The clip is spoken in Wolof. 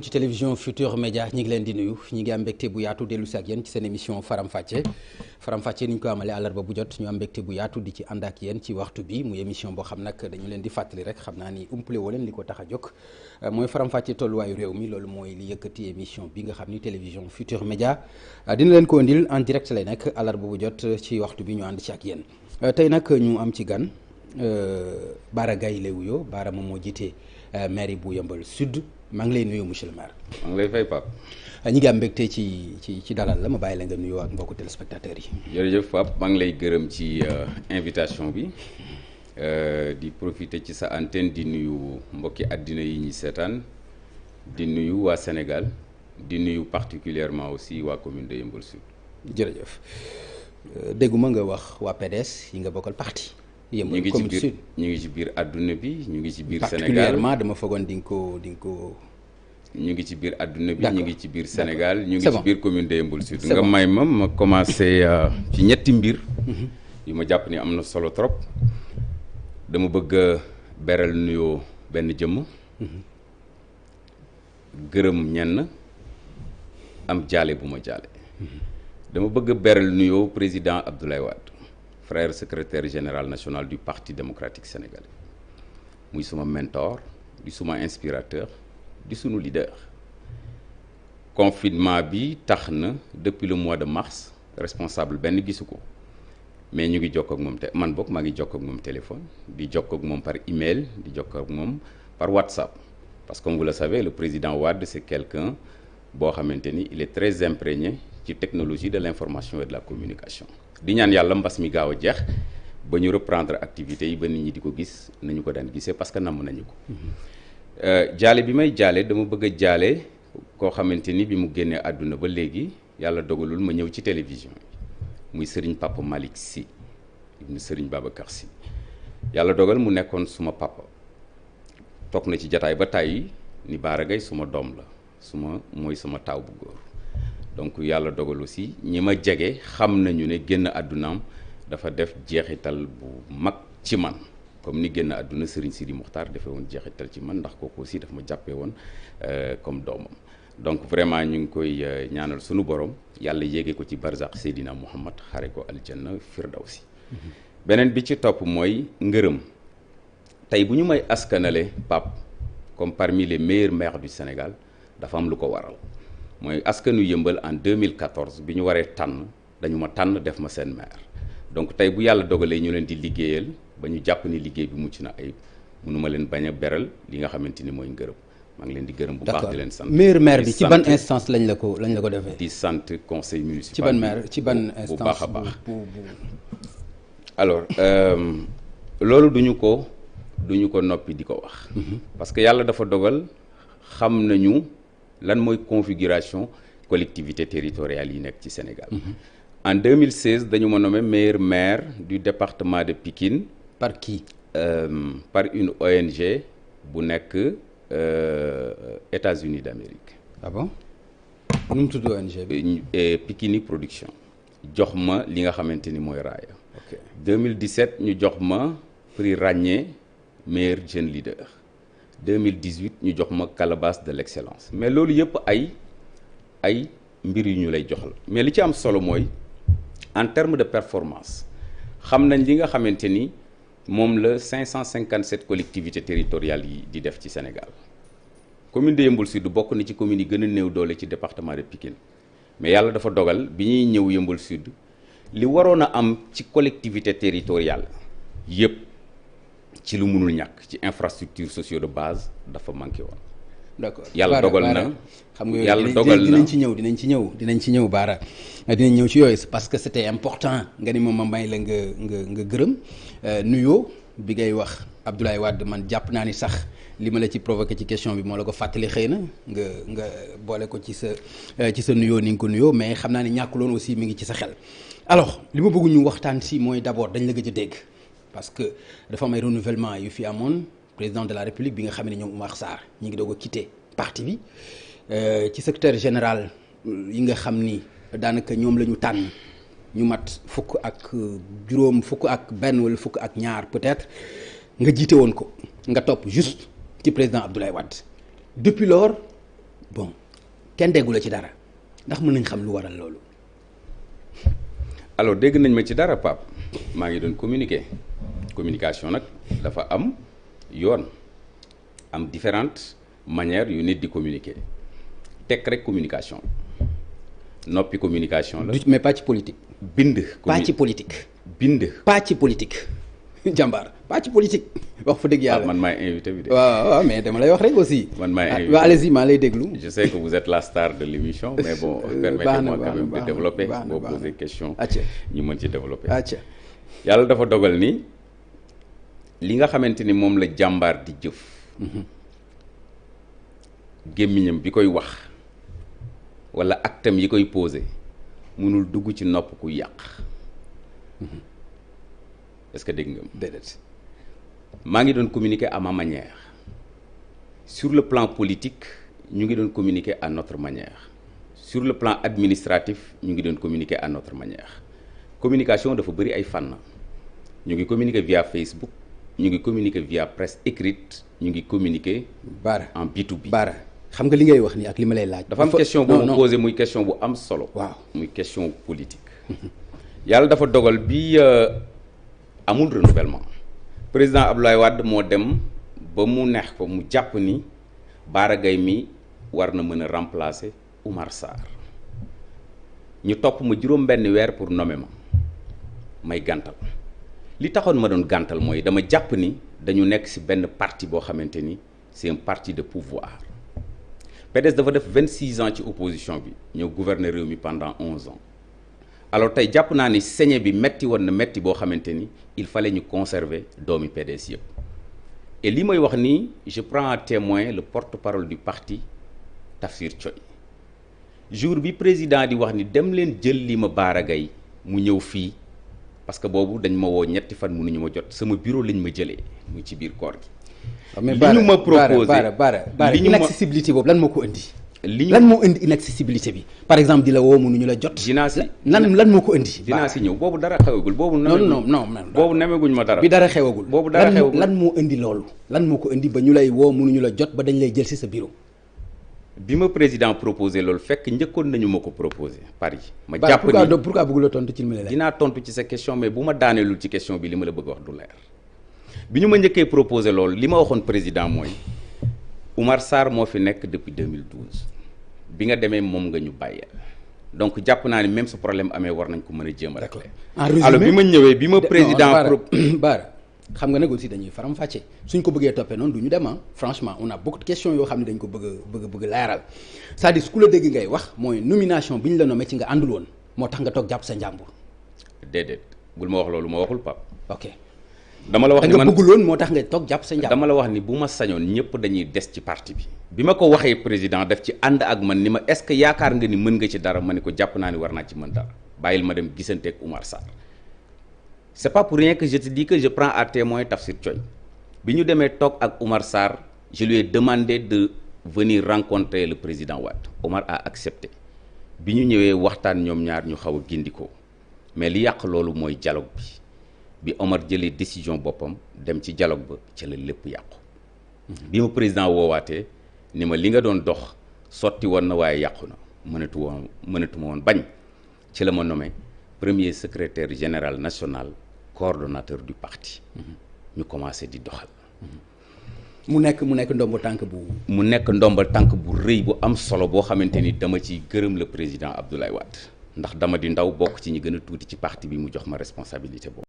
ci télévision Futur Média ñi ngi leen di nuyu ñi ngi am mbégte bu yaatu dellu si ak yéen ci seen émission faram-fàcce ni ñu ko amalee àllarba bu jot ñu am mbégte bu yaatu di ci ànd ak yéen ci waxtu bi muy émission boo xam nag dañu leen di fàttali rek xam naa ni umpale woo leen li ko tax a jóg mooy faram-fàcce tolluwaayu réew mi loolu mooy li yëkkati émission bi nga xam ni télévision Futur Média dina leen ko indil en direct lay nekk àllarba bu jot ci waxtu bi ñu ànd ci ak yéen tey nag ñu am ci gan Bara Gaye lay wuyoo Bara moom moo jiite mairie bu Yeumbeul Sud maa ngi lay nuyu monsieur le maire. maa ngi lay fay Pape. ñi ngi am mbégte ci dalal la ma bàyyi la nga nuyoo ak mbokku téléspectateurs yi. jërëjëf Pape maa ngi lay gërëm ci invitation bi di profiter ci sa antenne di nuyu mbokki àddina yi ñi seetaan di nuyu waa Sénégal di nuyu particulièrement aussi waa commune de Yeumbeul Sud. jërëjëf dégguma nga wax waa PDS yi nga bokkal parti. Yeumbeul commune Sud ñu ngi ci biir àdduna bi ñu ngi ci biir Sénégal particulièrement dama foogoon di nga ko ñu ngi ci biir àdduna bi ñu ngi ci biir Sénégal Sénégal ñu ngi ci biir commune de Yeumbeul Sud nga may ma commencé ci ñetti mbir yu ma jàpp ni am na solo trop dama bëgg a beral nuyoo benn jëmm gërëm ñenn am jaale bu ma jaale dama bëgg a beral nuyoo président Abdoulaye Wade frère secrétaire général national du Parti démocratique sénégalais muy suma mentor di suma inspirateur di sunu leader confinement bi tax na depuis le mois de mars responsable benn gisu ko mais ñu ngi jokkoo ak moom man bokk maa ngi jokkoo ak moom téléphone di jokkoo ak moom par email di jokkoo ak moom par WhatsApp parce que comme vous le savez le président Wade c'est quelqu'un boo xamante ni il est très imprégné ci technologie de l'information et de la communication di ñaan yàlla mbas mi gaaw a jeex ba ñu reprendre activités yi ba nit ñi di ko gis nañu ko daan gisee parce que namm nañu ko jaale bi may jaale dama bëgg a jaale koo xamante ni bi mu génnee àdduna ba léegi yàlla dogalul ma ñëw ci télévision yi muy Serigne Papa Malick Sy ibn Serigne Babacar Sy yàlla dogal mu nekkoon suma papa toog na ci jataay ba tàyyi ni Bara Gaye suma doom la mooy suma taaw bu góor donc yàlla dogal aussi ñi ma jege xam nañu ne génn àddunaam dafa def jeexital bu mag ci man comme ni génn àdduna Serigne Sidi Mokhtar defee woon jeexital ci man ndax kooku aussi dafa ma jàppee woon comme doomam donc vraiment ñu ngi koy ñaanal sunu borom yàlla yéege ko ci barzaq Seydina Muhammad xare ko aljanna firdawsi beneen bi ci topp mooy ngërëm tey bu ñu may askanale Pape comme parmi les meilleurs maires du Sénégal dafa am lu ko waral mooy askanu Yeumbeul en 2014 bi ñu waree tànn dañu ma tànn def ma seen maire donc tey bu yàlla dogalee ñu leen di liggéeyal ba ñu jàpp ni liggéey bi mucc na ayib mënuma leen bañ a beral li nga xamante ni mooy ngërëm maa ngi leen di gërëm bu baax di leen sant meilleur maire bi ci ban instance lañ la ko defee di sant conseil municipal ci ban maire ci ban instance bu baax a baax alors loolu duñu ko noppi di ko wax parce que yàlla dafa dogal xam nañu lan mooy configuration collectivité territoriale yi nekk ci Sénégal en 2016 dañu ma nommé meilleur maire du département de Pikine par qui par une ONG bu nekk États-Unis d'Amérique. Ah bon nu mu tudd ONG bi Pikini Production jox ma li nga xamante ni mooy raaya 2017 ñu jox ma prix ràññee meilleur jeune leader 2018 ñu jox ma calebasse de l'excellence mais loolu yëpp ay mbir yu ñu lay jox la mais li ci am solo mooy en termes de performance xam nañ li nga xamante ni moom la 557 collectivités territoriales yi di def ci Sénégal commune de Yeumbeul Sud bokk na ci commune yi gën a néew doole ci département de Pikine mais yàlla dafa dogal bi ñuy ñëw Yeumbeul Sud li waroon a am ci collectivité territoriale yëpp ci lu mënul ñàkk ci infrastructure socio de base dafa manqué woon. d'accord yàlla dogal na xam nga yàlla dogal na dinañ ci ñëw Bara dinañ ñëw ci yooyu parce que c'était important nga ni moom ma may la nga gërëm nuyoo bi ngay wax Abdoulaye Wade man jàpp naa ni sax li ma la ci provoqué ci question bi moo la ko fàttali xëy na nga boole ko ci sa nuyoo ni nga ko nuyoo mais xam naa ni ñàkkuloon aussi mi ngi ci sa xel alors li ma bëgg ñu waxtaan si mooy d'abord dañ la gëj a dégg parce que dafa am ay renouvellement yu fi amoon président de la République bi nga xam ne ñoom Oumar Sarr ñi ngi doog a quitté parti bi ci secrétaire général yi nga xam ni daanaka ñoom la ñu tànn ñu mat fukk ak benn wala fukk ak ñaar peut-être nga jiite woon ko nga topp juste ci président Abdoulaye Wade depuis lors bon kenn déggu la ci dara ndax mën nañ xam lu waral loolu. alors dégg nañ ma ci dara Pape maa ngi doon communication nag dafa am yoon am différentes manières yu nit di communiquer tekk rek communication noppi communication la. mais pas ci politique. bind. pas ci politique. bind. pas ci politique jàmbaar pas ci politique. wax fa dëgg yàlla man maay invité bi de. waaw mais dama lay wax rek aussi. man maay invité waaw allez-y maa lay déglu. je sais que vous êtes la star de l'émission mais bon permettez-moi quand même de développer boo poser question ñu mën ci développer. yàlla dafa dogal ni li nga xamante ni moom la jàmbaar di jëf. gémmiñam bi koy wax walla actam yi koy poser mënul dugg ci nopp ku yàq. est-ce que dégg nga déedéet. maa ngi doon communiquer à ma manière sur le plan politique ñu ngi doon communiquer à notre manière sur le plan administratif ñu ngi doon communiquer à notre manière communication dafa bëri ay fànn ñu ngi communiquer via Facebook ñu ngi communiquer via presse écrite ñu ngi communiquer en B2B. Bara xam nga li ngay wax nii ak li ma lay laaj. dafa am question boo ma posé muy question bu am solo. waaw muy question politique. yàlla dafa dogal bi amul renouvellement. président Abdoulaye Wade moo dem ba mu neex ko mu jàpp ni Bara Gaye mi war na mën a remplacer Oumar Sarr ñu topp ma juróom benn weer pour nommer ma may gàntal li taxoon ma doon gàntal mooy dama jàpp ni dañu nekk ci benn parti boo xamante ni c'est un parti de pouvoir PDS dafa def 26 ans ci opposition bi ñëw gouverner réew mi pendant 11 ans alors tey jàpp naa ni sañe bi metti woon na metti boo xamante ni il fallait ñu conserver doomi PDS yëpp et li may wax nii je prends à témoin le porte-parole du parti Tafsir Thioye jour bi président di wax ni dem leen jël li ma Bara Gaye mu ñëw fii parce que boobu dañ ma woo ñetti fan mënuñu ma jot sama bureau lañ ma jëlee mu ci biir koor gi. mais li ñu ma proposé Bara inaccessibilité boobu lan moo ko indi. lan moo indi inaccessibilité bi par exemple di la woo mënuñu la jot. dinaa si lan moo ko indi. dinaa si ñëw boobu dara xewagul boobu. non boobu nemeguñ ma dara. bi dara xewagul. boobu dara xewagul lan moo indi loolu. lan moo ko indi ba ñu lay woo mënuñu la jot ba dañ lay jël si sa bureau. bi ma président proposé loolu fekk njëkkoon nañu ma ko proposé Paris. ma jàpp ni pourquoi bëgg la tontu ci li ma la. dinaa tontu ci sa question mais bu ma daaneelul ci question bi li ma la bëgg wax du leer bi ñu ma njëkkee proposé loolu li ma waxoon président mooy Oumar Sarr moo fi nekk depuis 2012 bi nga demee moom nga ñu bàyyeel donc jàpp naa ni même su problème amee war nañ ko mën a jéem a régler. en résumé alors bi ma ñëwee bi ma président. Bara xam nga nag aussi dañuy faram fàcce suñ ko bëggee toppee noonu du ñu dem franchement on a beaucoup de questions yoo xam ne dañ ko bëgg leeral c'est-à-dire su ku la dégg ngay wax mooy nomination bi ñu la nommé ci nga àndul woon moo tax nga toog jàpp sa njàmbur. déedéet bul ma wax loolu ma waxul Pape. ok dama la wax ni da nga bëggul woon moo tax nga toog jàpp sa njàmbur. dama la wax ni bu ma sañoon ñëpp dañuy des ci parti bi ma ko waxee président daf ci ànd ak man ni ma est-ce que yaakaar nga ni mën nga ci dara ma ne ko jàpp naa ni war naa ci mën dara bàyyil ma dem gisanteeg Oumar Sarr. c'est pas pour rien que je te dis que je prends à témoin Tafsir Thioye bi ñu demee toog ak Oumar Sarr je lui ai demandé de venir rencontrer le président Wade Oumar a accepté bi ñu ñëwee waxtaan ñoom ñaar ñu xaw a gindikoo mais li yàq loolu mooy dialogue bi Omar jëlee décision boppam dem ci dialogue ba ci la lépp yàqu bi ma président woowaatee ni ma li nga doon dox sotti woon na waaye yàqu na mënatuma woon bañ ci la ma nommé premier secrétaire général national coordonnateur du parti ñu commencé di doxal. mu nekk ndomba tànk bu. mu nekk ndomba tànk bu rëy bu am solo boo xamante ni dama ci gërëm le président Abdoulaye Wade ndax dama di ndaw bokk ci ñi gën a tuuti ci parti bi mu jox ma responsabilité boobu.